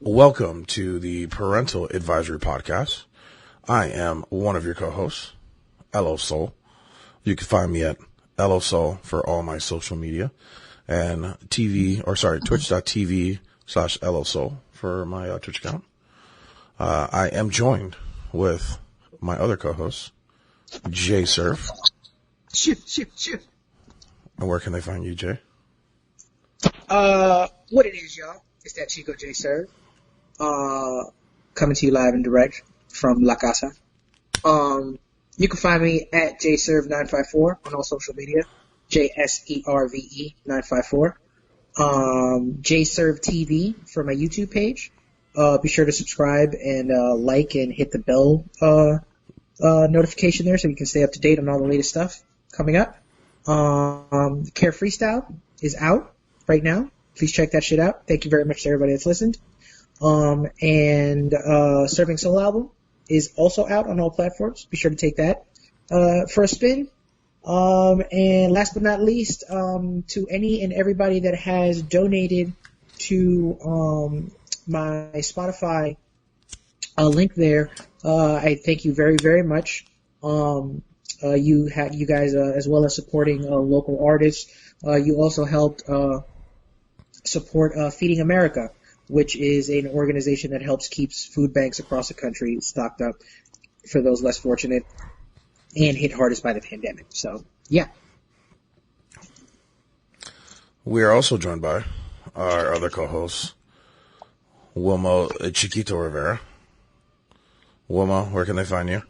Welcome to the Parental Advisory Podcast. I am one of your co-hosts, LO Soul. You can find me at LO Soul for all my social media and twitch.tv/LO Soul for my Twitch account. I am joined with my other co-host, J Surf. Shift. And where can they find you, Jay? What it is, y'all? It's that Chico J Serve. Coming to you live and direct from La Casa. You can find me at JServe954 on all social media. JSERVE 954. JServe TV for my YouTube page. Be sure to subscribe and like and hit the bell notification there so you can stay up to date on all the latest stuff coming up. Care Freestyle is out right now. Please check that shit out. Thank you very much to everybody that's listened. Serving Soul album is also out on all platforms. Be sure to take that for a spin. And last but not least, to any and everybody that has donated to my Spotify link there, I thank you very, very much. You guys, as well as supporting local artists, you also helped support Feeding America, which is an organization that helps keeps food banks across the country stocked up for those less fortunate and hit hardest by the pandemic. So, yeah. We are also joined by our other co-host, Wilma Chiquito Rivera. Wilma, where can they find you?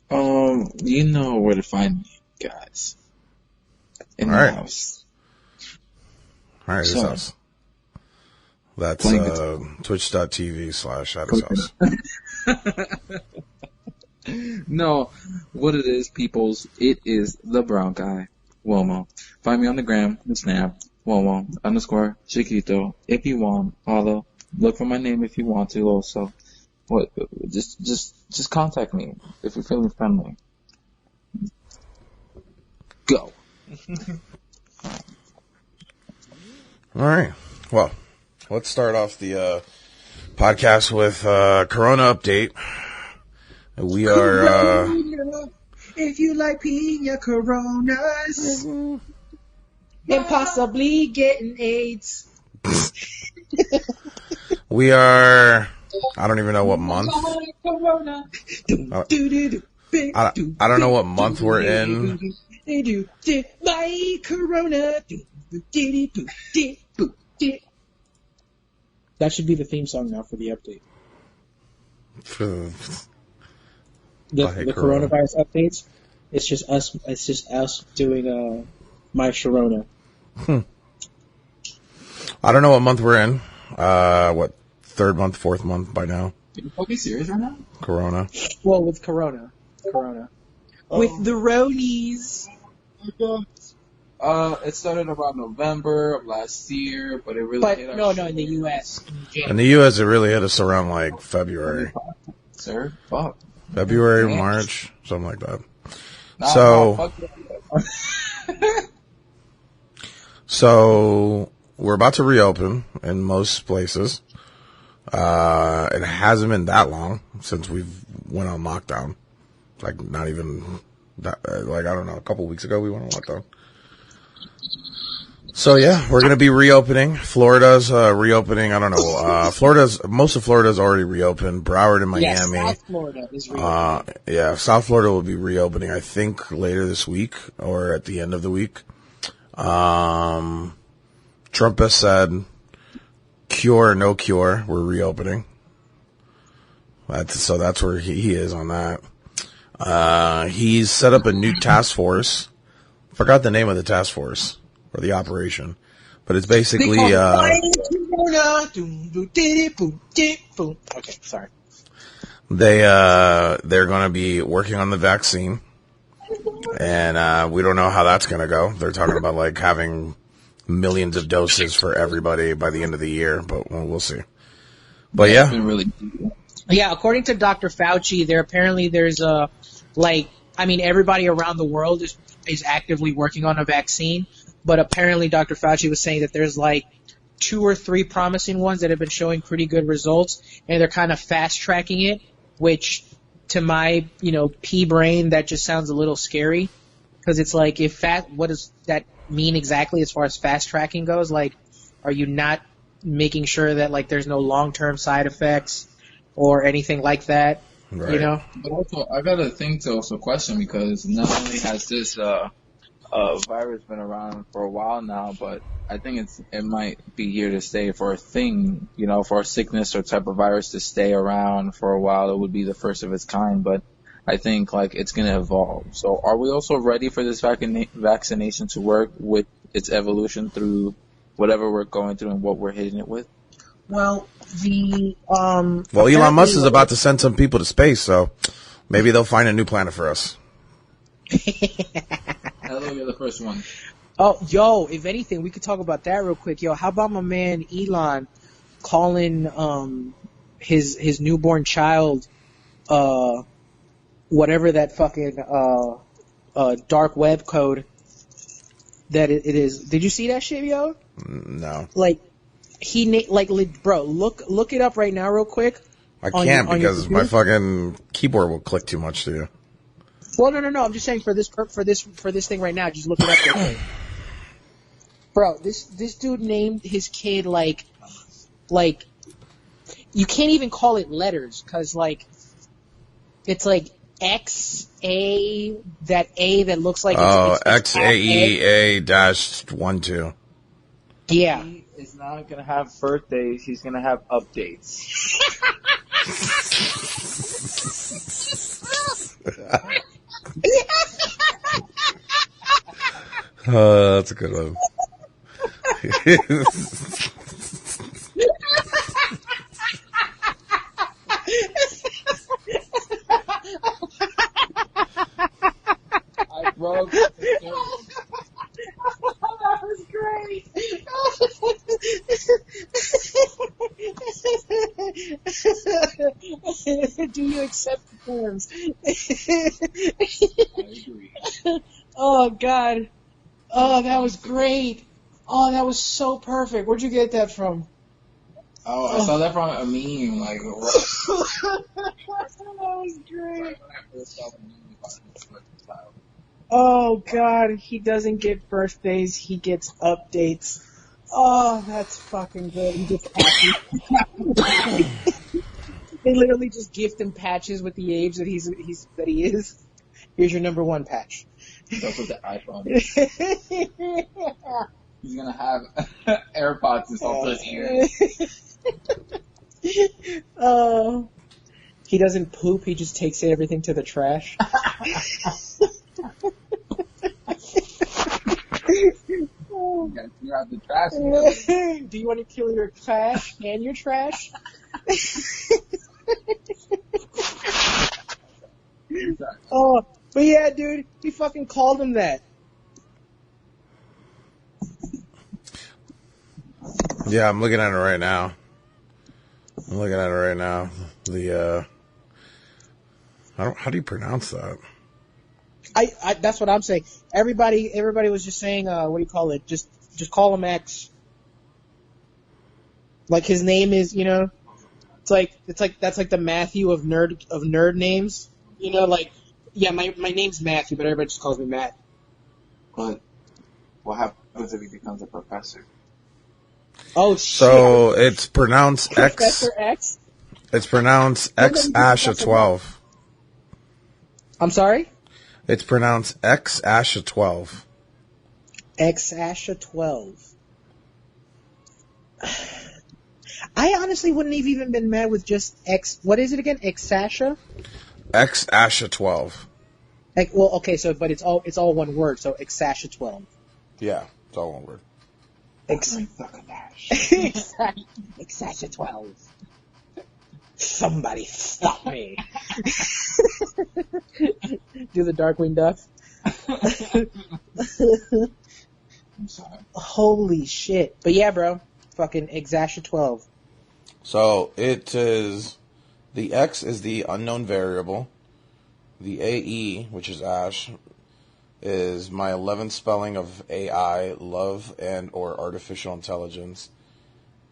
You know where to find me, guys. In the house. All right, his house. That's twitch.tv/@his house. No, what it is, peoples, it is the brown guy, Wilmo. Find me on the gram, the snap, Wilmo_Chiquito. If you want, follow. Look for my name if you want to also. What? Just contact me if you're feeling friendly. Go. All right. Well, let's start off the podcast with Corona update. We are if you like pina coronas and possibly getting AIDS. We are, I don't even know what month. I don't know what month we're in. My corona. That should be the theme song now for the update. The coronavirus updates. It's just us. It's just us doing my Sharona. I don't know what month we're in. What, third month, fourth month by now? Are you fucking serious right now? Corona. Well, with Corona. With the Ronies. It started around November of last year, but it really hit no, in the U.S. In the U.S., it really hit us around like February. Sir, fuck. February, March, something like that. So we're about to reopen in most places. It hasn't been that long since we've went on lockdown. Like not even that. Like I don't know. A couple weeks ago we went on lockdown. So yeah, we're gonna be reopening. Florida's reopening. I don't know. Most of Florida's already reopened. Broward and Miami. Yeah, South Florida is reopening. South Florida will be reopening. I think later this week or at the end of the week. Trump has said, cure or no cure, we're reopening. That's where he is on that. He's set up a new task force. Forgot the name of the task force. Or the operation, but it's basically Okay, sorry. They're going to be working on the vaccine, and we don't know how that's going to go. They're talking about like having millions of doses for everybody by the end of the year, but we'll see. But yeah, yeah. According to Dr. Fauci, there's everybody around the world is actively working on a vaccine. But apparently Dr. Fauci was saying that there's like 2 or 3 promising ones that have been showing pretty good results, and they're kind of fast tracking it, which to my, pea brain, that just sounds a little scary, because it's like, what does that mean exactly as far as fast tracking goes? Like, are you not making sure that like there's no long-term side effects or anything like that? Right. But also, I got a thing to also question, because not only has this virus been around for a while now, but I think it might be here to stay for a thing, for a sickness or type of virus to stay around for a while. It would be the first of its kind, but I think like it's going to evolve. So are we also ready for this vaccination to work with its evolution through whatever we're going through and what we're hitting it with? Well, Elon Musk is about to send some people to space, so maybe they'll find a new planet for us. Hello, you're the first one. Oh, yo, if anything, we could talk about that real quick. Yo, how about my man Elon calling his newborn child whatever that fucking dark web code that it is. Did you see that shit, yo? No. Like bro, look it up right now real quick. I can't because my fucking keyboard will click too much to you. Well, no. I'm just saying for this thing right now. Just look it up real quick. Bro, this dude named his kid like you can't even call it letters, cause like it's like XA, that A that looks like it's XAEA-12. Yeah. He is not gonna have birthdays. He's gonna have updates. That's a good one. I broke. That was great. Do you accept the terms? I agree. Oh, God. Oh, that was great. Oh, that was so perfect. Where'd you get that from? Oh, I saw that from a meme. Like, That was great. Oh, God. He doesn't get birthdays. He gets updates. Oh, that's fucking good. He gets patches. They literally just gift him patches with the age that he is. Here's your number 1 patch. That's with the iPhone. He's gonna have AirPods installed to his ears. Oh, he doesn't poop. He just takes everything to the trash. You gotta clear out the trash. Do you want to kill your trash and your trash? Oh, but yeah, dude, he fucking called him that. Yeah, I'm looking at it right now. How do you pronounce that? I that's what I'm saying. Everybody was just saying, what do you call it? Just call him X. Like his name is, it's like that's like the Matthew of nerd names. Like, yeah, my name's Matthew, but everybody just calls me Matt. But what happens if he becomes a professor? Oh shit! So it's pronounced X. Professor X. It's pronounced X Asha 12. I'm sorry? It's pronounced X Asha 12. X Asha 12. I honestly wouldn't have even been mad with just X. What is it again? X Asha? X Asha 12. Well, okay, so but it's all one word. So X Asha 12. Yeah, it's all one word. X Asha 12. Somebody stop me. Do the Darkwing Duck. I'm sorry. Holy shit. But yeah, bro. Fucking Exasha 12. So it is, the X is the unknown variable. The AE, which is Ash, is my 11th spelling of AI, love and or artificial intelligence.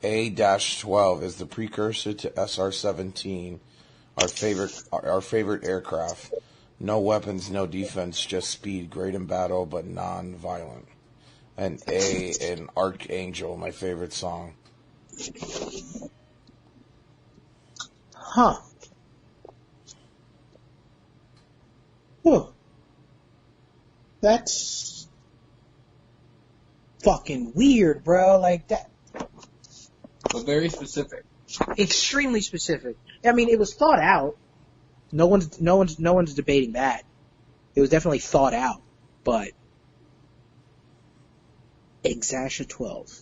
A-12 is the precursor to SR-17, our favorite aircraft. No weapons, no defense, just speed, great in battle, but non-violent. And A, an Archangel, my favorite song. Huh. Whew. That's fucking weird, bro. Like that. But very specific. Extremely specific. I mean, it was thought out. No one's debating that. It was definitely thought out, but Exasha 12.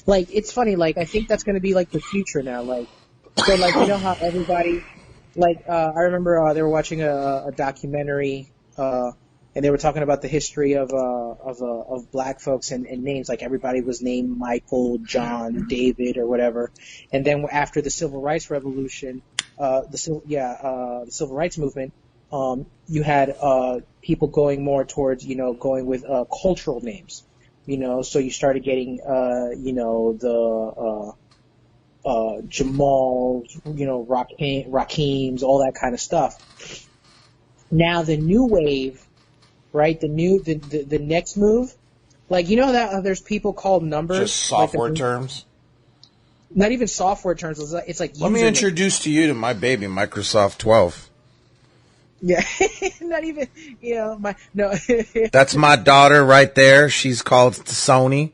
Like, it's funny, like, I think that's gonna be, like, the future now, like, so, like, you know how everybody, like, I remember, they were watching a documentary, and they were talking about the history of black folks and names, like, everybody was named Michael, John, David, or whatever, and then after the Civil Rights Revolution, the Civil Rights Movement, you had, people going more towards, going with, cultural names. So you started getting, the Jamal, Rakeems, all that kind of stuff. Now the new wave, right? The next move, like, that there's people called numbers. Just software terms? Not even software terms. It's like Let me introduce to you to my baby, Microsoft 12. Yeah, not even, no. That's my daughter right there. She's called Sony.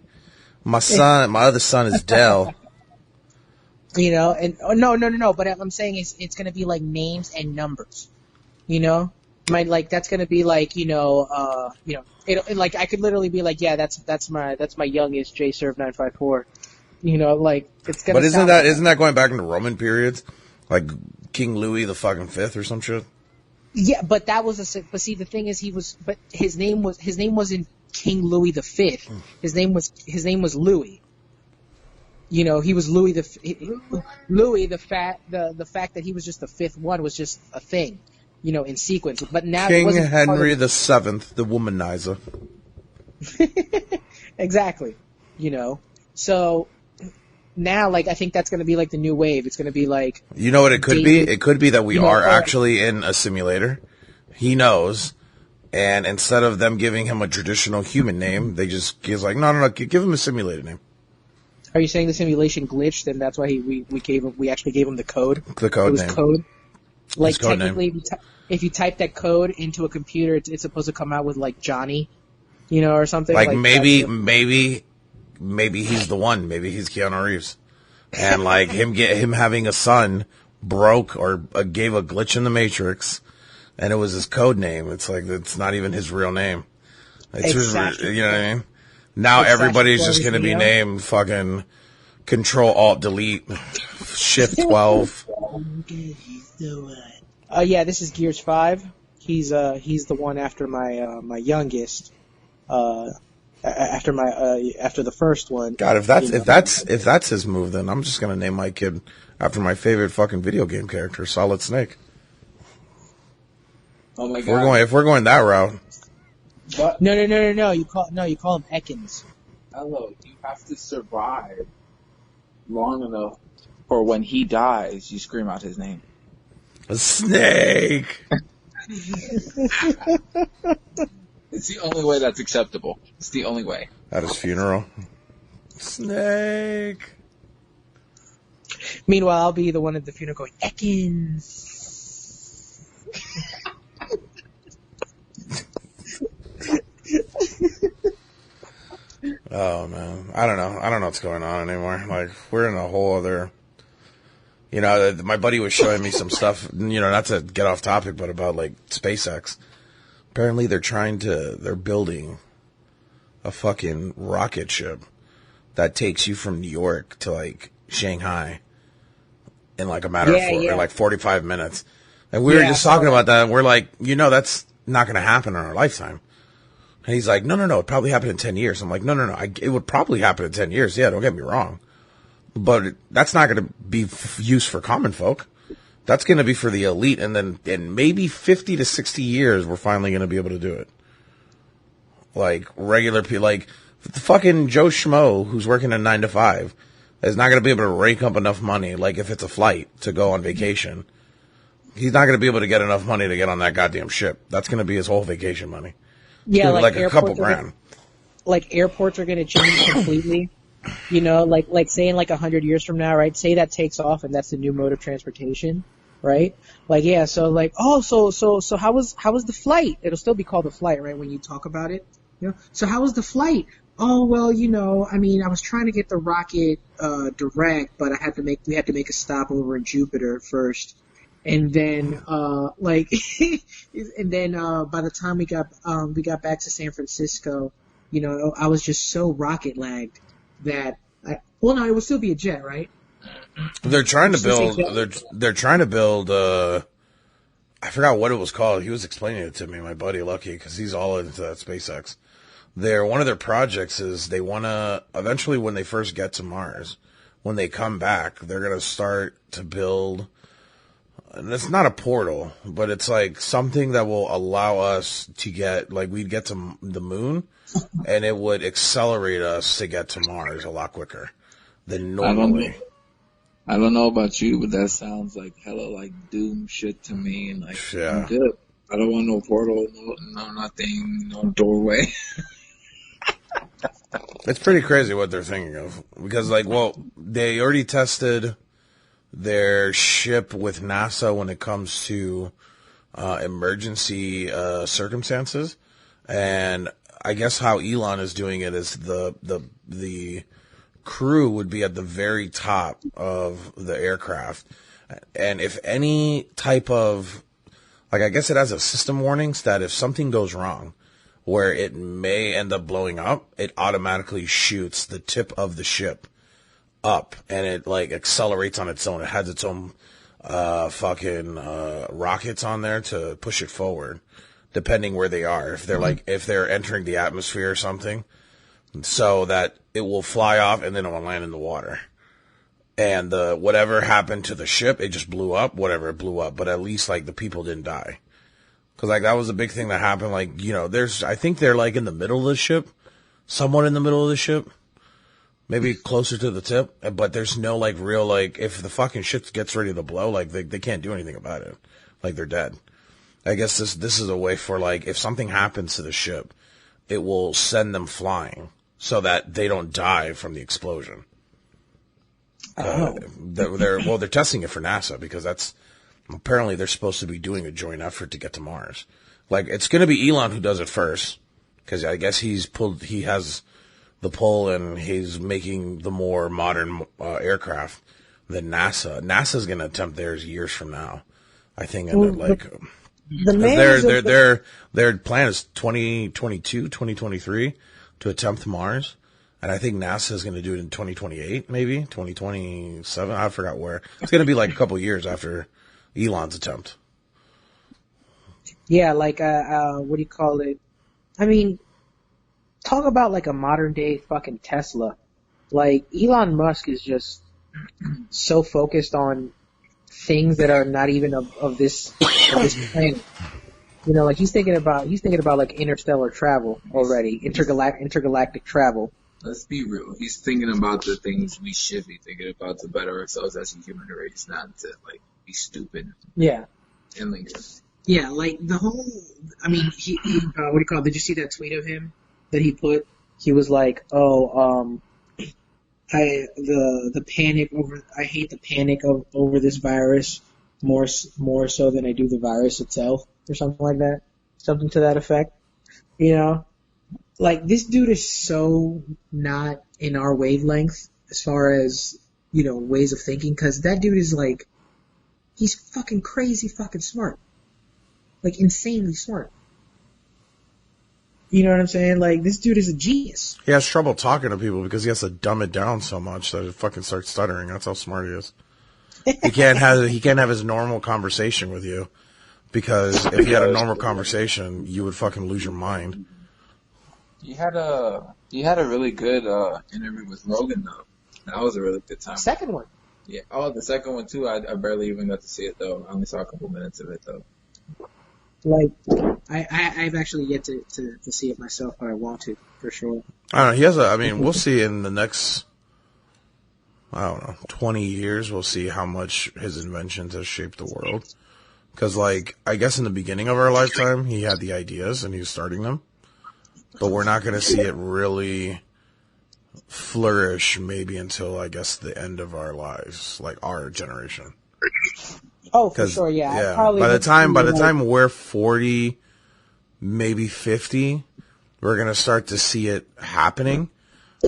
My other son is Dell. And no. But I'm saying it's gonna be like names and numbers. That's gonna be like, like I could literally be like, yeah, that's my youngest JServe 954. It's gonna. But isn't that going back into Roman periods, like King Louis the fucking Fifth or some shit? Yeah, but that was but see, the thing is, his name wasn't King Louis the Fifth. His name was Louis. He was Louis the fact that he was just the fifth one was just a thing, in sequence. But now King Henry the Seventh, the womanizer. Exactly. So now, like, I think that's going to be like the new wave. It's going to be like, you know what it could be? It could be that we are actually in a simulator. He knows, and instead of them giving him a traditional human name, he's like, no, give him a simulated name. Are you saying the simulation glitched, and that's why we actually gave him the code? The code it was name. Code. Like, code technically, if you type that code into a computer, it's supposed to come out with like Johnny, or something. Like maybe he's the one. Maybe he's Keanu Reeves, and like him having a son broke or gave a glitch in the Matrix, and it was his code name. It's like it's not even his real name. It's exactly. You know what I mean? Now everybody's just going to be named fucking Control Alt Delete Shift 12. Yeah, this is Gears 5. He's the one after my youngest. After the first one. God, if that's his move, then I'm just gonna name my kid after my favorite fucking video game character, Solid Snake. Oh my God! If we're going that route. But No. You call him Ekans. hello, you have to survive long enough for when he dies, you scream out his name. A snake. It's the only way that's acceptable. It's the only way. At his funeral. Snake. Meanwhile, I'll be the one at the funeral going, Ekans. Oh man, I don't know what's going on anymore. Like, we're in a whole other. My buddy was showing me some stuff. Not to get off topic, but about like SpaceX. Apparently, they're building a fucking rocket ship that takes you from New York to like Shanghai in like a matter of like 45 minutes. And we were just talking about that, and we're like, that's not going to happen in our lifetime. And he's like, no, it probably happened in 10 years. I'm like, no, it would probably happen in 10 years. Yeah, don't get me wrong. But that's not going to be used for common folk. That's going to be for the elite. And then in maybe 50 to 60 years, we're finally going to be able to do it. Like regular people, like The fucking Joe Schmo who's working a 9 to 5 is not going to be able to rake up enough money, like if it's a flight to go on vacation. He's not going to be able to get enough money to get on that goddamn ship. That's going to be his whole vacation money. Yeah, like a couple grand. Airports are going to change completely. You know, like say in like 100 years from now, right? Say that takes off and that's the new mode of transportation, right? Like, yeah, so like, oh, so how was the flight? It'll still be called a flight, right? When you talk about it, you know? So how was the flight? Oh, well, you know, I mean, I was trying to get the rocket, direct, but we had to make a stop over in Jupiter first. And then, by the time we got back to San Francisco, you know, I was just so rocket lagged that it would still be a jet, right? They're trying to build, they're trying to build, I forgot what it was called. He was explaining it to me, my buddy Lucky, because he's all into that SpaceX. One of their projects is they want to, eventually when they first get to Mars, when they come back, they're going to start to build, and it's not a portal, but it's like something that will allow us to get, like we'd get to the moon, and it would accelerate us to get to Mars a lot quicker than normally. I don't know about you, but that sounds like hella like doom shit to me. And like, yeah. I'm good. I don't want no portal, no nothing, no doorway. It's pretty crazy what they're thinking of. Because, like, well, they already tested their ship with NASA when it comes to emergency circumstances. And I guess how Elon is doing it is the crew would be at the very top of the aircraft. And if any type of, like, I guess it has a system warnings that if something goes wrong, where it may end up blowing up, it automatically shoots the tip of the ship up, and it like accelerates on its own. It has its own rockets on there to push it forward, depending where they are. If they're entering the atmosphere or something, so that it will fly off and then it will land in the water. And whatever happened to the ship, it just blew up. Whatever, it blew up, but at least like the people didn't die. Cause like that was a big thing that happened. Like, you know, I think they're like in the middle of the ship, somewhat in the middle of the ship, maybe closer to the tip, but there's no like real, like if the fucking ship gets ready to blow, like they can't do anything about it. Like they're dead. I guess this is a way for like, if something happens to the ship, it will send them flying so that they don't die from the explosion. They're testing it for NASA because apparently they're supposed to be doing a joint effort to get to Mars. Like, it's going to be Elon who does it first, because I guess he has the pull and he's making the more modern aircraft than NASA. NASA's going to attempt theirs years from now, I think. And their plan is 2022, 2023 to attempt Mars. And I think NASA is going to do it in 2028, maybe 2027. I forgot where. It's going to be like a couple years after Elon's attempt. Yeah, like what do you call it? I mean, talk about like a modern day fucking Tesla. Like Elon Musk is just so focused on things that are not even of this planet. You know, like he's thinking about like interstellar travel already, intergalactic travel. Let's be real. He's thinking about the things we should be thinking about to better ourselves as a human race, not to like be stupid. Yeah. And like, yeah, like the whole. I mean, he what do you call it? Did you see that tweet of him that he put? He was like, "Oh, the panic over. I hate the panic over this virus more so than I do the virus itself, or something like that. Something to that effect. You know." Like, this dude is so not in our wavelength as far as, you know, ways of thinking, because that dude is like, he's fucking crazy fucking smart. Like, insanely smart. You know what I'm saying? Like, this dude is a genius. He has trouble talking to people because he has to dumb it down so much that it fucking starts stuttering. That's how smart he is. He can't have his normal conversation with you, because if you had a normal conversation, you would fucking lose your mind. You had a really good interview with Rogan though. That was a really good time. Second one. Yeah. Oh, the second one too. I barely even got to see it though. I only saw a couple minutes of it though. Like, I've actually yet to see it myself, but I want to, for sure. I don't know. He has a. I mean, we'll see in the next. I don't know, 20 years. We'll see how much his inventions have shaped the world. Because, like, I guess in the beginning of our lifetime, he had the ideas and he was starting them. But we're not going to see it really flourish maybe until, I guess, the end of our lives, like our generation. Oh, for sure, yeah. By the time we're 40, maybe 50, we're going to start to see it happening.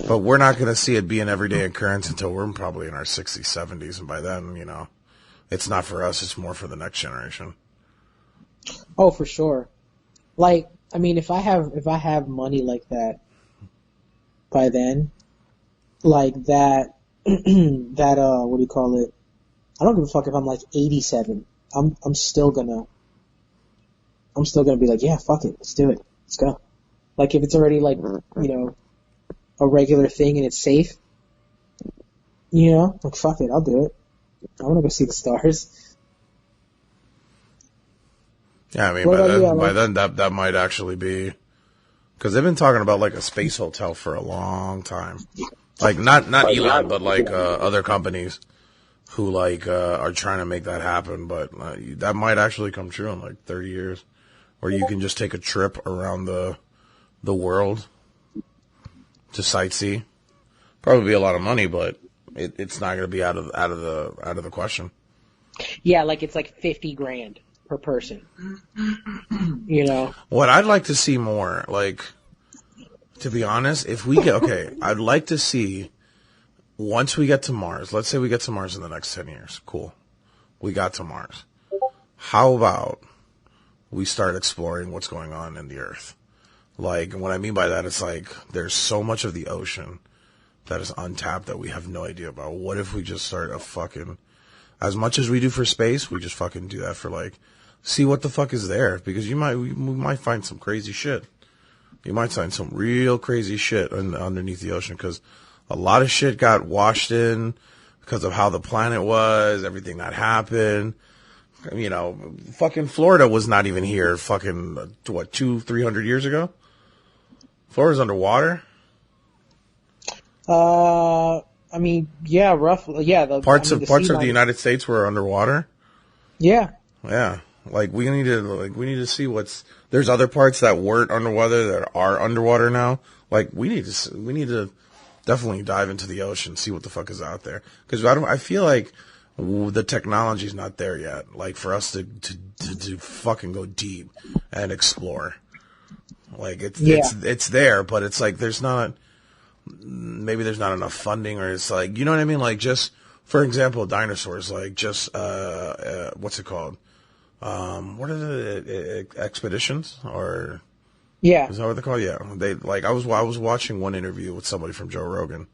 But we're not going to see it be an everyday occurrence until we're probably in our 60s, 70s. And by then, you know, it's not for us. It's more for the next generation. Oh, for sure. Like, I mean, if I have money like that by then, like that, what do you call it? I don't give a fuck if I'm like 87. I'm still gonna be like, yeah, fuck it. Let's do it. Let's go. Like, if it's already like, you know, a regular thing and it's safe, you know, like, fuck it. I'll do it. I want to go see the stars. Yeah, I mean, by then that might actually be, because they've been talking about like a space hotel for a long time. Like not Elon, but like other companies who like are trying to make that happen. But that might actually come true in like 30 years, where you can just take a trip around the world to sightsee. Probably be a lot of money, but it's not going to be out of the question. Yeah, like it's like $50,000 per person. You know. What I'd like to see more, like, to be honest, if we get I'd like to see once we get to Mars. Let's say we get to Mars in the next 10 years. Cool, we got to Mars. How about we start exploring what's going on in the Earth? Like, what I mean by that is like there's so much of the ocean that is untapped that we have no idea about. What if we just start as much as we do for space, we just fucking do that for like, see what the fuck is there, because we might find some crazy shit. You might find some real crazy shit underneath the ocean, because a lot of shit got washed in because of how the planet was, everything that happened. You know, fucking Florida was not even here fucking, 200-300 years ago? Florida's underwater? I mean, yeah, roughly, yeah. Parts of the United States were underwater? Yeah. Yeah. Like, we need to see there's other parts that weren't underwater that are underwater now. Like, we need to definitely dive into the ocean, see what the fuck is out there. Because I feel like the technology's not there yet. Like, for us to fucking go deep and explore. Like, it's there, but it's like maybe there's not enough funding, or it's like, you know what I mean? Like, just, for example, dinosaurs, like, just, what's it called? What are the expeditions, or? Yeah. Is that what they're called? Yeah. They, like, I was watching one interview with somebody from Joe Rogan,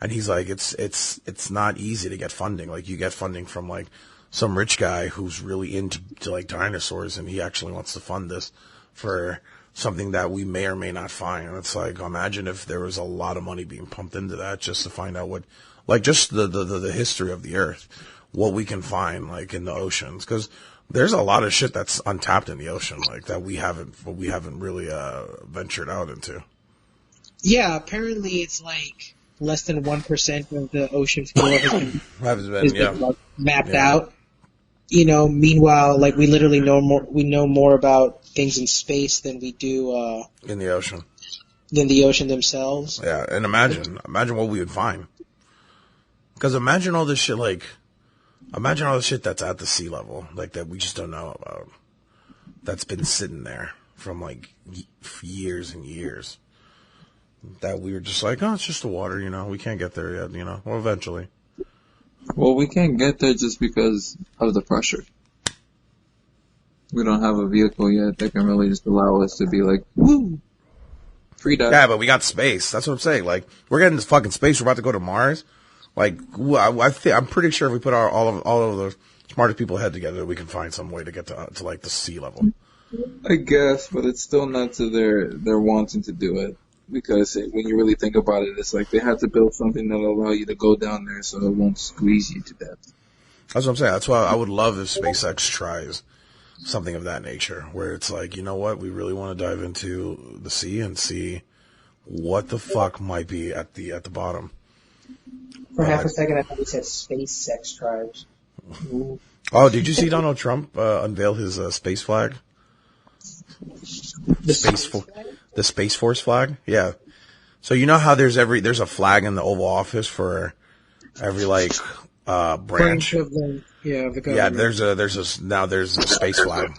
and he's like, it's not easy to get funding. Like, you get funding from like some rich guy who's really into like dinosaurs, and he actually wants to fund this for something that we may or may not find. And it's like, imagine if there was a lot of money being pumped into that just to find out what, like, just the history of the Earth, what we can find, like, in the oceans. Because there's a lot of shit that's untapped in the ocean, like, that we haven't really ventured out into. Yeah, apparently it's like less than 1% of the ocean floor has been mapped out. You know, meanwhile, like, we literally know more about things in space than we do in the ocean. Than the ocean themselves. Yeah, and imagine what we would find. Because imagine all this shit that's at the sea level, like, that we just don't know about. That's been sitting there from like years and years. That we were just like, oh, it's just the water, you know, we can't get there yet, you know. Well, eventually. Well, we can't get there just because of the pressure. We don't have a vehicle yet that can really just allow us to be like, woo, free dive. Yeah, but we got space. That's what I'm saying. Like, we're getting this fucking space. We're about to go to Mars. Like, I'm pretty sure if we put all of the smartest people head together, we can find some way to get to like the sea level. I guess, but it's still not to their wanting to do it. Because when you really think about it, it's like they have to build something that'll allow you to go down there so it won't squeeze you to death. That's what I'm saying. That's why I would love if SpaceX tries something of that nature, where it's like, you know what, we really want to dive into the sea and see what the fuck might be at the bottom. For half a second, I thought he said space sex tribes. Ooh. Oh, did you see Donald Trump unveil his space flag? The Space Force flag? Yeah. So you know how there's a flag in the Oval Office for every branch of the government. Yeah, there's a space flag.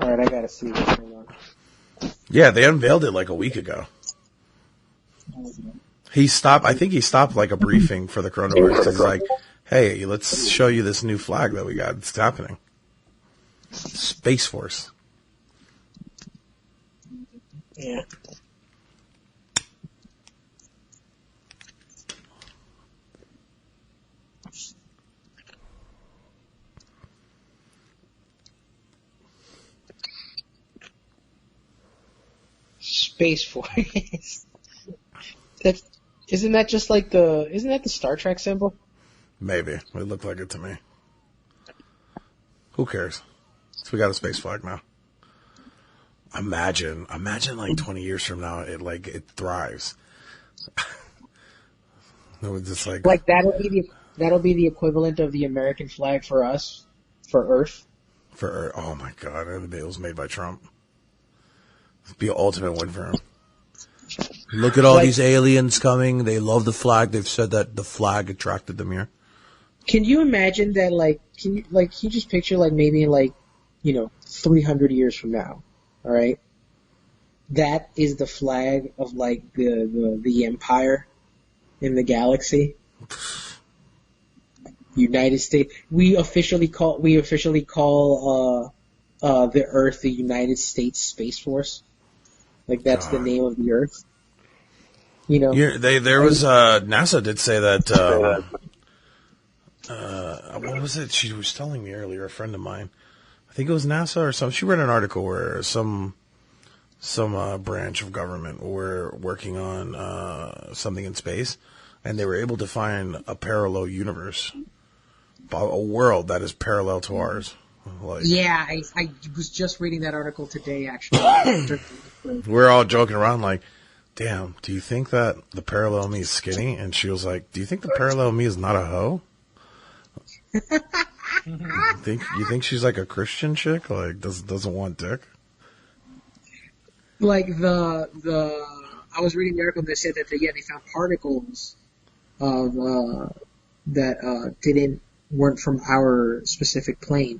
All right, I gotta see what's going on. Yeah, they unveiled it like a week ago. I think he stopped like a briefing for the coronavirus. He's like, hey, let's show you this new flag that we got. It's happening. Space Force. Yeah. Space Force. Isn't that the Star Trek symbol? Maybe. It looked like it to me. Who cares? So we got a space flag now. Imagine like 20 years from now, it thrives. No, it's just like that'll be the equivalent of the American flag for us, for Earth. Oh my God, it was made by Trump. It'd be an ultimate win for him. Look at all these aliens coming. They love the flag. They've said that the flag attracted them here. Can you imagine that? Can you just picture maybe 300 years from now? All right, that is the flag of the empire in the galaxy. United States. We officially call the Earth the United States Space Force. That's God. The name of the Earth. NASA did say that. What was it? She was telling me earlier. A friend of mine, I think it was NASA or something. She read an article where some branch of government were working on something in space, and they were able to find a parallel universe, a world that is parallel to ours. Yeah, I was just reading that article today, actually. We're all joking around damn, do you think that the parallel me is skinny? And she was like, do you think the parallel me is not a hoe? You think she's like a Christian chick? Doesn't want dick? I was reading the article that said that they found particles of that weren't from our specific plane.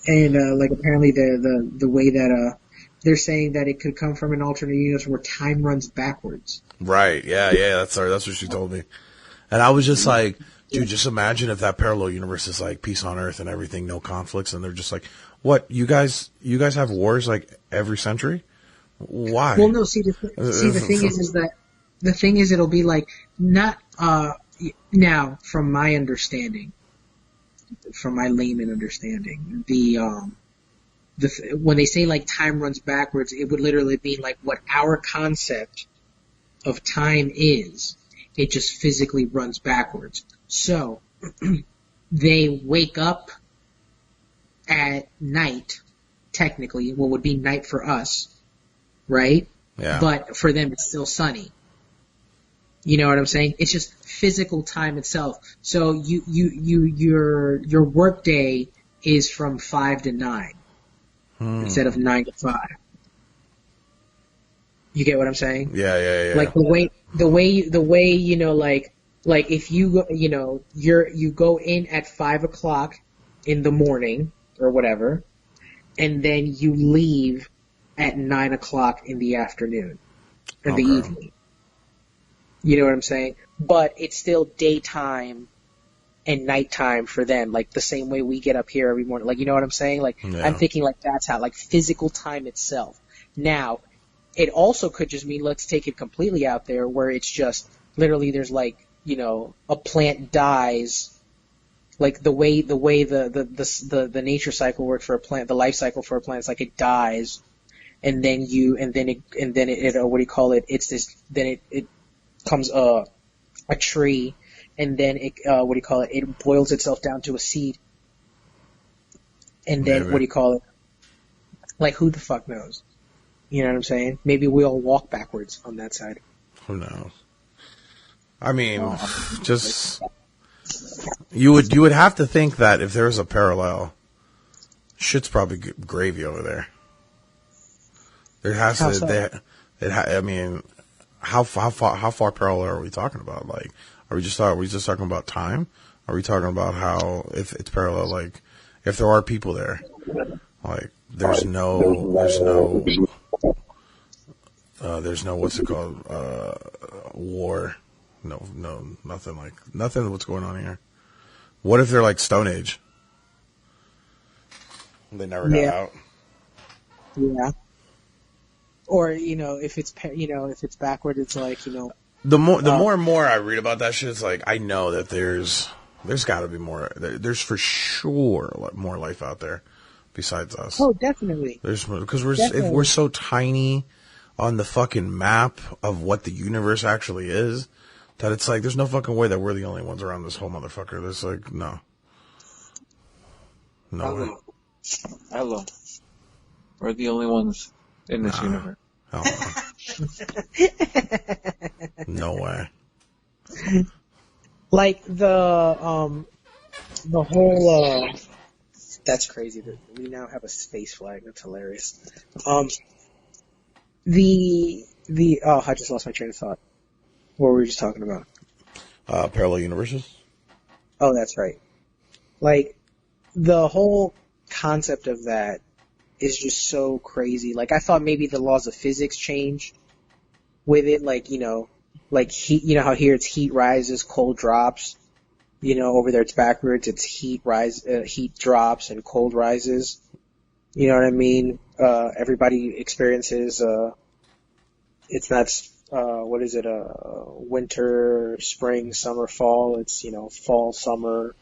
And apparently the way that they're saying that it could come from an alternate universe where time runs backwards. Right. Yeah. That's what she told me. And I was just like, dude, just imagine if that parallel universe is like peace on earth and everything, no conflicts, and they're just like, what, you guys have wars every century? Why? Well, no, the thing is it'll be not now from my understanding, from my layman understanding, when they say time runs backwards, it would literally mean what our concept of time is. It just physically runs backwards. So they wake up at night, technically, what would be night for us, right? Yeah. But for them, it's still sunny. You know what I'm saying? It's just physical time itself. So your work day is from 5 to 9 instead of 9 to 5. You get what I'm saying? Yeah. The way if you go in at 5 o'clock in the morning or whatever, and then you leave at 9 o'clock in the afternoon or the evening. You know what I'm saying? But it's still daytime and nighttime for them, the same way we get up here every morning. You know what I'm saying? Yeah. I'm thinking that's how, physical time itself. Now, it also could just mean, let's take it completely out there, where it's just literally there's a plant dies, the way the nature cycle works for a plant, the life cycle for a plant, it's it dies, and then it what do you call it? It's this, then it comes a tree, and then it what do you call it? It boils itself down to a seed, and then Maybe. what do you call it? Who the fuck knows? You know what I'm saying? Maybe we'll walk backwards on that side. Who knows? I mean, just you would have to think that if there was a parallel, shit's probably gravy over there. There has How to. so? I mean, how far parallel are we talking about? Like, are we just talking about time? Are we talking about how if it's parallel? Like, if there are people there, like there's no what's it called war. No, nothing what's going on here. What if they're like Stone Age? They never got out. Yeah. Or, if it's backward, it's like, The more and more I read about that shit, it's like I know that there's got to be more. There's for sure more life out there besides us. Oh, definitely. There's because we're so tiny on the fucking map of what the universe actually is that it's like there's no fucking way that we're the only ones around this whole motherfucker. There's like no way. Hello. We're the only ones in this universe. Hell no. No way. Like the whole that's crazy that we now have a space flag. That's hilarious. I just lost my train of thought. What were we just talking about? Parallel universes. Oh, that's right. Like the whole concept of that is just so crazy. Like I thought maybe the laws of physics changed with it. Like like heat. How here it's heat rises, cold drops. Over there it's backwards. It's heat drops and cold rises. You know what I mean? Everybody experiences. It's not. What is it? Winter, spring, summer, fall. It's fall, summer,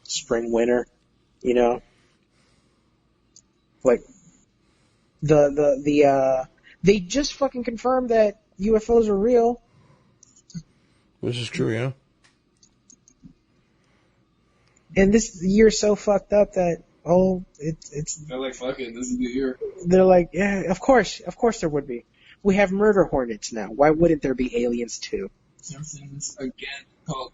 spring, winter. Like they just fucking confirmed that UFOs are real. Which is true, yeah. And this year's so fucked up that it's. They're like, fuck it, this is the year. They're like, yeah, of course there would be. We have murder hornets now. Why wouldn't there be aliens too? Simpsons again. Oh.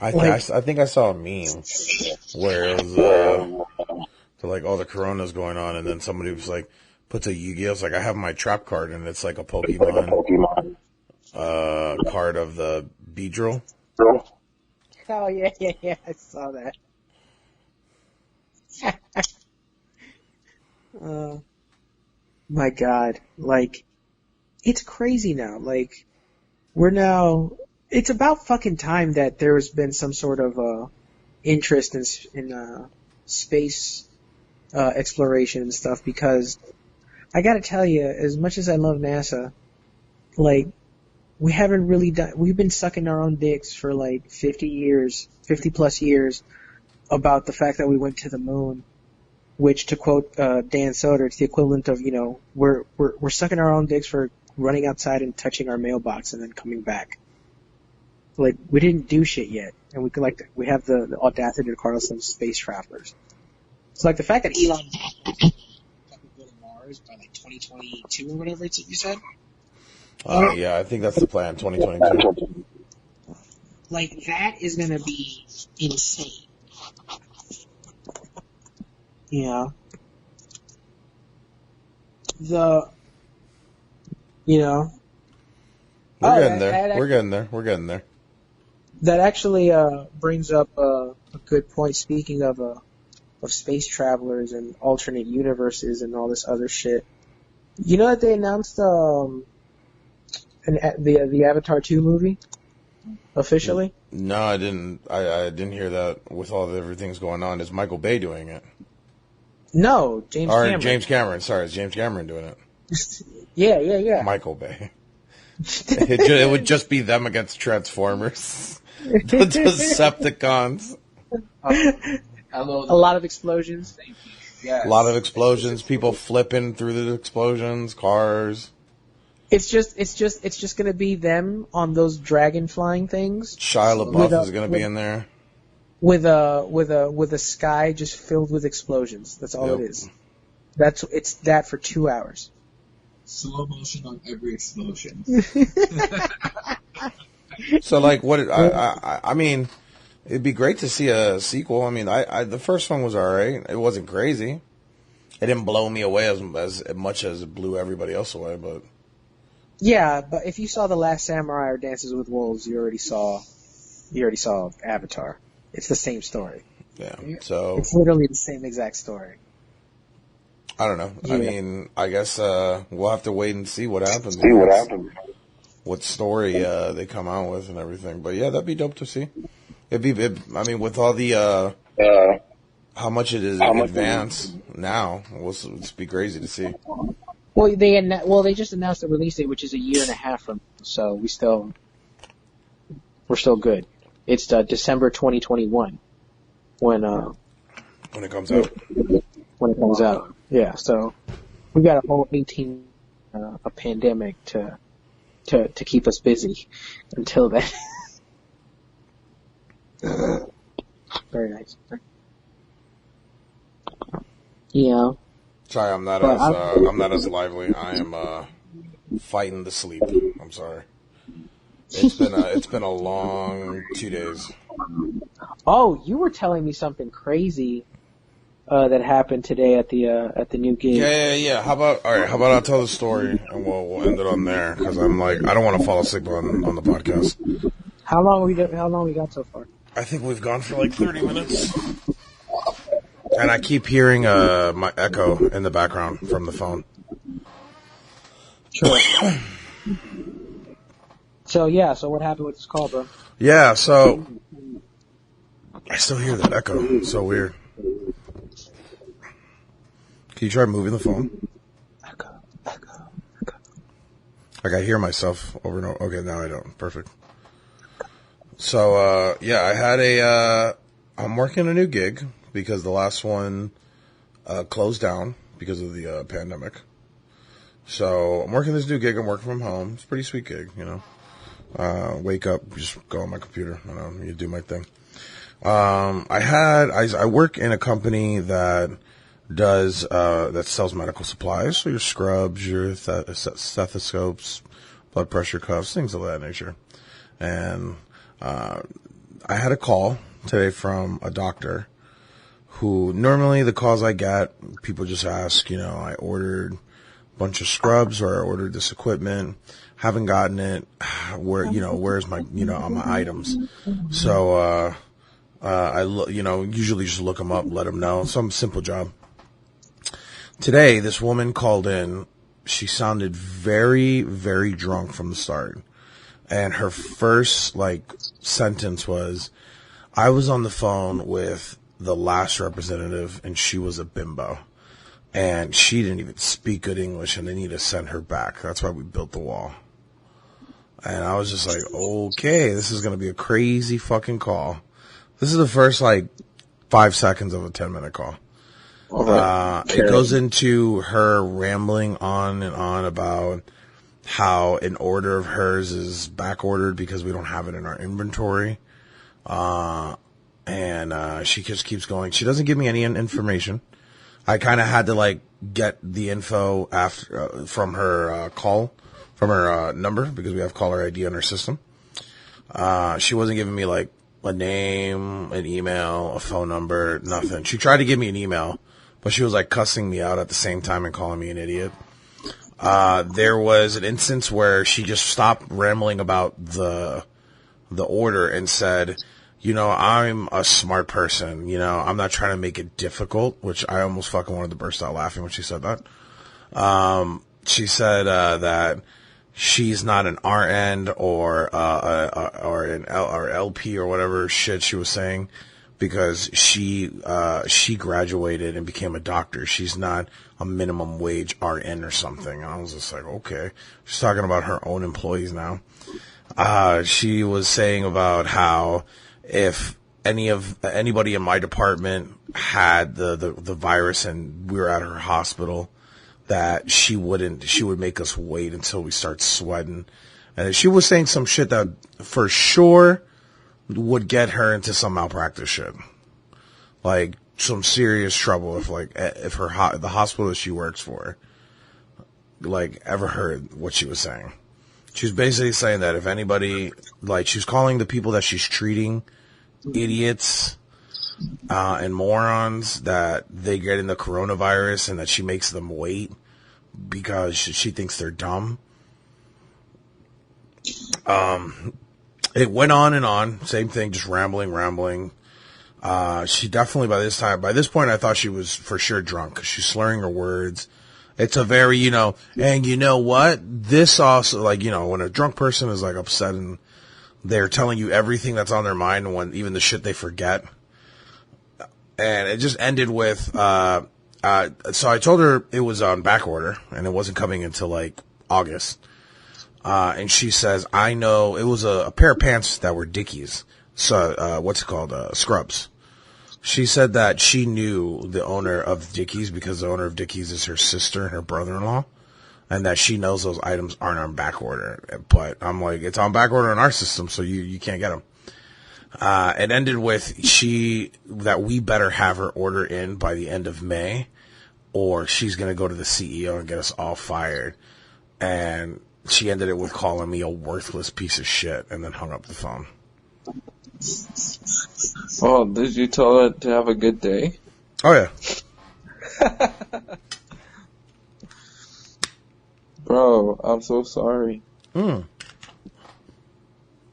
I think I saw a meme where it was like all the corona's going on, and then somebody was like puts a Yu-Gi-Oh! It's like I have my trap card, and it's like a Pokemon card of the Beedrill. Oh yeah, I saw that. My God, like it's crazy now. Like it's about fucking time that there's been some sort of interest in space exploration and stuff, because I gotta tell you, as much as I love NASA, like we've been sucking our own dicks for like 50 plus years about the fact that we went to the moon, which, to quote Dan Soder, it's the equivalent of, we're sucking our own dicks for running outside and touching our mailbox and then coming back. Like, we didn't do shit yet, and we have the audacity to call ourselves space travelers. So like the fact that Elon Musk can go to Mars by like 2022 or whatever you said. Yeah, I think that's the plan, 2022. Like, that is gonna be insane. We're getting there. That actually brings up a good point. Speaking of space travelers and alternate universes and all this other shit, you know that they announced the Avatar 2 movie officially? No, I didn't. I didn't hear that. With all everything's going on, is Michael Bay doing it? No, Cameron. James Cameron. Sorry, is James Cameron doing it? Yeah. Michael Bay. It would just be them against Transformers. The Decepticons. A lot of explosions. Yes. A lot of explosions. People flipping through the explosions. Cars. It's just gonna be them on those dragon flying things. Shia LaBeouf is gonna be in there. With a sky just filled with explosions. That's all it is. It's that for 2 hours. Slow motion on every explosion. So, like, I mean, it'd be great to see a sequel. I mean, the first one was alright. It wasn't crazy. It didn't blow me away as much as it blew everybody else away, but. Yeah, but if you saw The Last Samurai or Dances with Wolves, you already saw Avatar. It's the same story. Yeah, so. It's literally the same exact story. I don't know. Yeah. I mean, I guess we'll have to wait and see what happens. What story they come out with and everything. But yeah, that'd be dope to see. I mean, with all the how much it is in advance now, it'd be crazy to see. Well, they just announced the release date, which is a year and a half from now, so we're still good. It's December 2021 when it comes out. When it comes out, yeah. So we got a whole 18 a pandemic to keep us busy until then. Very nice. Yeah. Sorry, I'm not as lively. I am fighting the sleep. I'm sorry. It's been a long 2 days. Oh, you were telling me something crazy that happened today at the new gig. Yeah. How about I tell the story and we'll end it on there because I'm like I don't want to fall asleep on the podcast. How long we got so far? I think we've gone for like 30 minutes. And I keep hearing my echo in the background from the phone. Sure. So what happened with this call, bro? Yeah, so I still hear that echo. It's so weird. Can you try moving the phone? Echo. Like I hear myself over and over. Okay, now I don't. Perfect. So I had I'm working a new gig. Because the last one closed down because of the pandemic. So I'm working this new gig. I'm working from home. It's a pretty sweet gig, you know. Wake up, just go on my computer, you do my thing. I work in a company that that sells medical supplies. So your scrubs, your stethoscopes, blood pressure cuffs, things of that nature. And I had a call today from a doctor who normally the calls I get, people just ask, I ordered a bunch of scrubs or I ordered this equipment, haven't gotten it, where's my, all my items. So, I usually just look them up, let them know. Some simple job. Today, this woman called in. She sounded very, very drunk from the start. And her first, sentence was, I was on the phone with the last representative, and she was a bimbo. And she didn't even speak good English, and they need to send her back. That's why we built the wall. And I was just like, okay, this is going to be a crazy fucking call. This is the first, 5 seconds of a 10-minute call. It goes into her rambling on and on about how an order of hers is back ordered because we don't have it in our inventory. And she just keeps going. She doesn't give me any information. I kind of had to get the info after from her call, from her number because we have caller ID on our system. She wasn't giving me a name, an email, a phone number, nothing. She tried to give me an email, but she was cussing me out at the same time and calling me an idiot. There was an instance where she just stopped rambling about the order and said, I'm a smart person. I'm not trying to make it difficult, which I almost fucking wanted to burst out laughing when she said that. She said that she's not an RN or an LP or whatever shit she was saying because she graduated and became a doctor. She's not a minimum wage RN or something. And I was just like, okay. She's talking about her own employees now. She was saying about how if anybody in my department had the virus and we were at her hospital, that she would make us wait until we start sweating. And she was saying some shit that for sure would get her into some malpractice shit. some serious trouble if the hospital that she works for, like, ever heard what she was saying. She was basically saying that if anybody, like, she's calling the people that she's treating idiots and morons, that they get in the coronavirus and that she makes them wait because she thinks they're dumb. It went on and on. Same thing, just rambling. She definitely, by this point, I thought she was for sure drunk because she's slurring her words. It's a very, and you know what? This also, like, when a drunk person is, like, upset and they're telling you everything that's on their mind, when even the shit they forget. And it just ended with, so I told her it was on back order and it wasn't coming until, like, August. And she says, I know it was a pair of pants that were Dickies. So, what's it called? Scrubs. She said that she knew the owner of Dickies because the owner of Dickies is her sister and her brother-in-law, and that she knows those items aren't on back order. But I'm like, it's on back order in our system, so you can't get them. It ended with that we better have her order in by the end of May, or she's going to go to the CEO and get us all fired. And she ended it with calling me a worthless piece of shit and then hung up the phone. Oh, did you tell her to have a good day? Oh, yeah. Bro, I'm so sorry. Mm.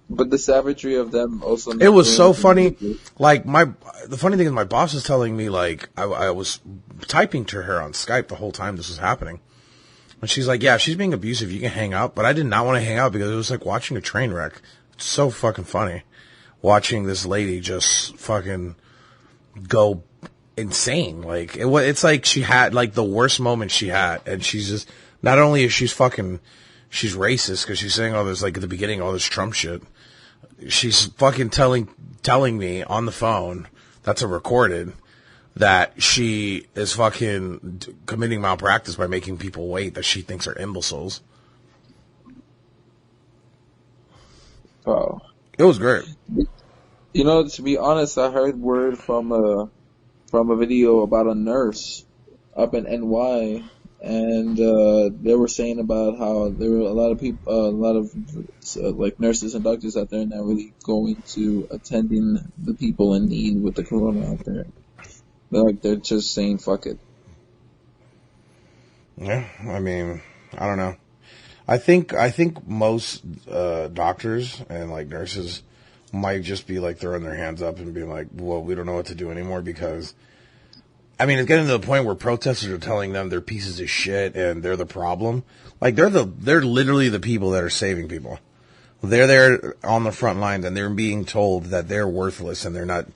But the savagery of them also... It was so funny. Like, the funny thing is my boss was telling me, like, I was typing to her on Skype the whole time this was happening. And she's like, yeah, if she's being abusive, you can hang out. But I did not want to hang out because it was like watching a train wreck. It's so fucking funny. Watching this lady just fucking go insane. Like, it's like she had, like, the worst moment she had. And she's just, not only is she's racist because she's saying all this, like, at the beginning, all this Trump shit. She's fucking telling me on the phone, that's a recorded, that she is fucking committing malpractice by making people wait that she thinks are imbeciles. Oh. It was great. To be honest, I heard word from a video about a nurse up in NY, and they were saying about how there were a lot of people, like nurses and doctors out there not really going to attending the people in need with the corona out there. They're just saying fuck it. Yeah, I mean, I don't know. I think most doctors and like nurses might just be like throwing their hands up and being like, well, we don't know what to do anymore because, I mean, it's getting to the point where protesters are telling them they're pieces of shit and they're the problem. Like they're literally the people that are saving people. They're there on the front lines and they're being told that they're worthless and they're not,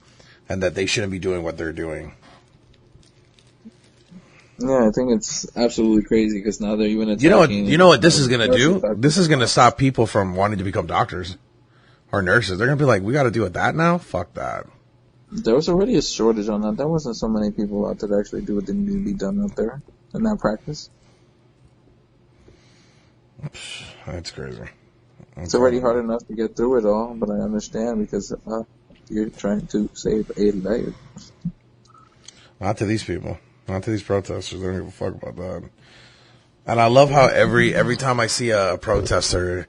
and that they shouldn't be doing what they're doing. Yeah, I think it's absolutely crazy because now they're even attacking... You know what this is going to do? This is going to stop people from wanting to become doctors or nurses. They're going to be like, we got to deal with that now? Fuck that. There was already a shortage on that. There wasn't so many people out there that actually do what they need to be done out there in that practice. That's crazy. It's already hard enough to get through it all, but I understand because you're trying to save a life. Not to these people. Not to these protesters. They don't give a fuck about that. And I love how every time I see a protester,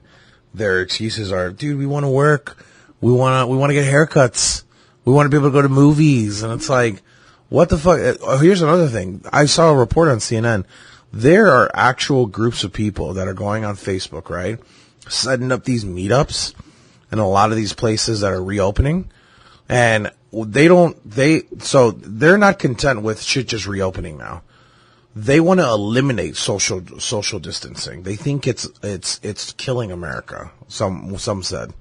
their excuses are, dude, we want to work. We want to get haircuts. We want to be able to go to movies. And it's like, what the fuck? Here's another thing. I saw a report on CNN. There are actual groups of people that are going on Facebook, right? Setting up these meetups in a lot of these places that are reopening. And so they're not content with shit just reopening now. They want to eliminate social distancing. They think it's killing America. Some said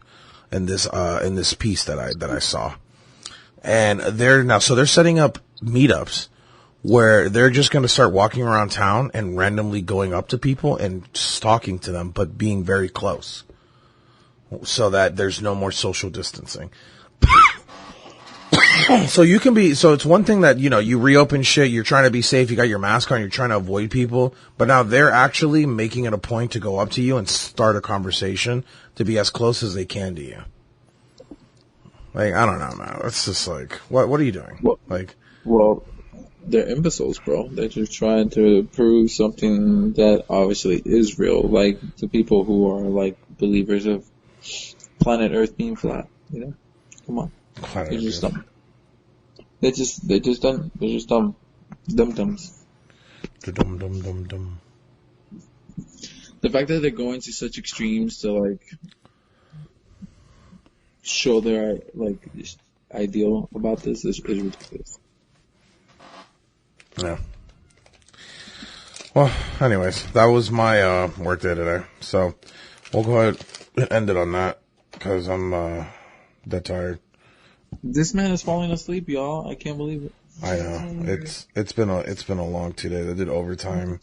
in this piece that I saw. And they're setting up meetups where they're just going to start walking around town and randomly going up to people and just talking to them, but being very close so that there's no more social distancing. So it's one thing that, you reopen shit, you're trying to be safe, you got your mask on, you're trying to avoid people, but now they're actually making it a point to go up to you and start a conversation to be as close as they can to you. Like, I don't know, man. It's just like, what are you doing? Well, like, Well, they're imbeciles, bro. They're just trying to prove something that obviously is real. Like the people who are like believers of planet Earth being flat. You know, come on, they're just dumb. They're just dumb. They're just dumb, dums. Dum. The fact that they're going to such extremes to like show their like ideal about this is ridiculous. Yeah. Well, anyways, that was my work day today. So we'll go ahead and end it on that because I'm dead tired. This man is falling asleep, y'all. I can't believe it. I know it's been a long 2 days. I did overtime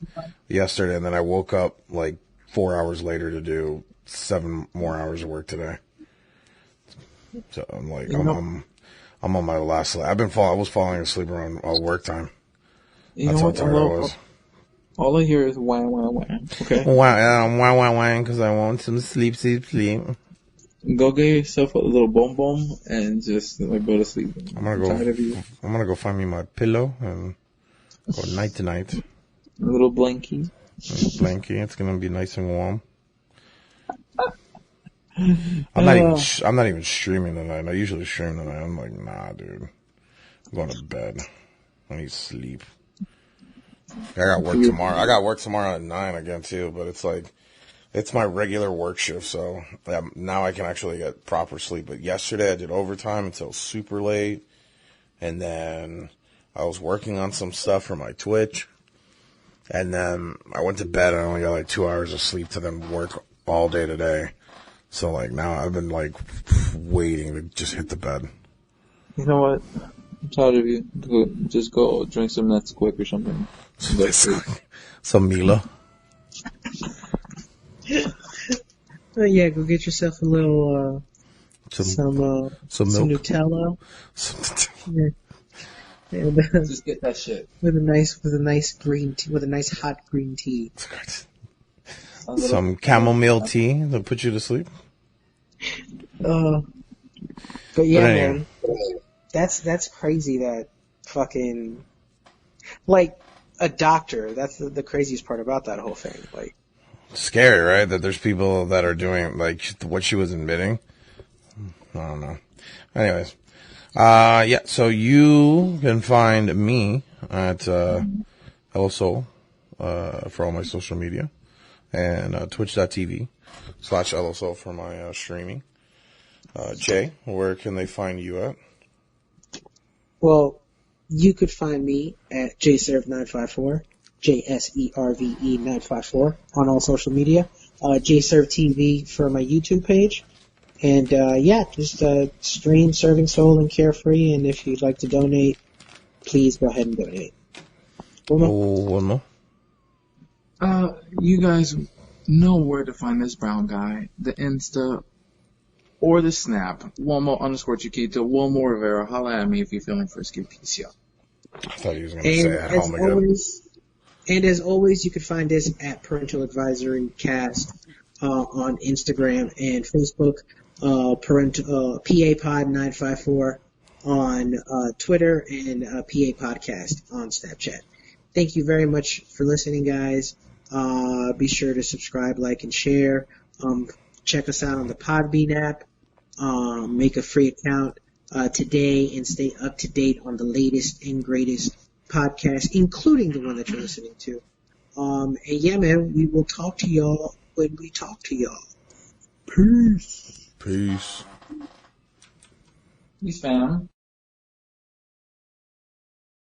yesterday, and then I woke up like 4 hours later to do 7 more hours of work today. So I'm like, I'm on my last. I was falling asleep around work time. That's how tired I was. All I hear is wah wah wah. Okay. Wah, because I want some sleep. Go get yourself a little boom boom and just like go to sleep. I'm gonna go find me my pillow and go night to night. A little blankie. It's gonna be nice and warm. I'm not even streaming tonight. I usually stream tonight. I'm like, nah, dude. I'm going to bed. I need sleep. I got work tomorrow. I got work tomorrow at 9 again too, but it's like, it's my regular work shift, so now I can actually get proper sleep. But yesterday I did overtime until super late, and then I was working on some stuff for my Twitch, and then I went to bed and I only got like 2 hours of sleep to then work all day today. So like now I've been like waiting to just hit the bed. You know what? I'm tired of you. Just go drink some Nesquik or something. Some Mila. Yeah, go get yourself a little some milk. Some Nutella. Yeah. And, just get that shit with a nice green tea, with a nice hot green tea. Some chamomile tea that put you to sleep. But yeah, man, that's crazy. That fucking like a doctor. That's the craziest part about that whole thing. Like. Scary, right? That there's people that are doing like what she was admitting. I don't know. Anyways, yeah. So you can find me at Hello Soul for all my social media, and twitch.tv/Hello Soul for my streaming. Jay, where can they find you at? Well, you could find me at jserve954. JSERVE 954 on all social media. JServe TV for my YouTube page. And, yeah, just, stream Serving Soul and Carefree. And if you'd like to donate, please go ahead and donate. One more. You guys know where to find this brown guy. The Insta or the Snap. Womo_Chiquito. Womo Rivera. Holla at me if you're feeling frisky. Peace, y'all. I thought he was going to say at home again. And as always, you can find us at Parental Advisory Cast on Instagram and Facebook, PAPod954 on Twitter, and PA Podcast on Snapchat. Thank you very much for listening, guys. Be sure to subscribe, like, and share. Check us out on the Podbean app. Make a free account today and stay up to date on the latest and greatest podcast, including the one that you're listening to. And yeah, man, we will talk to y'all when we talk to y'all. Peace. Peace. Peace, fam.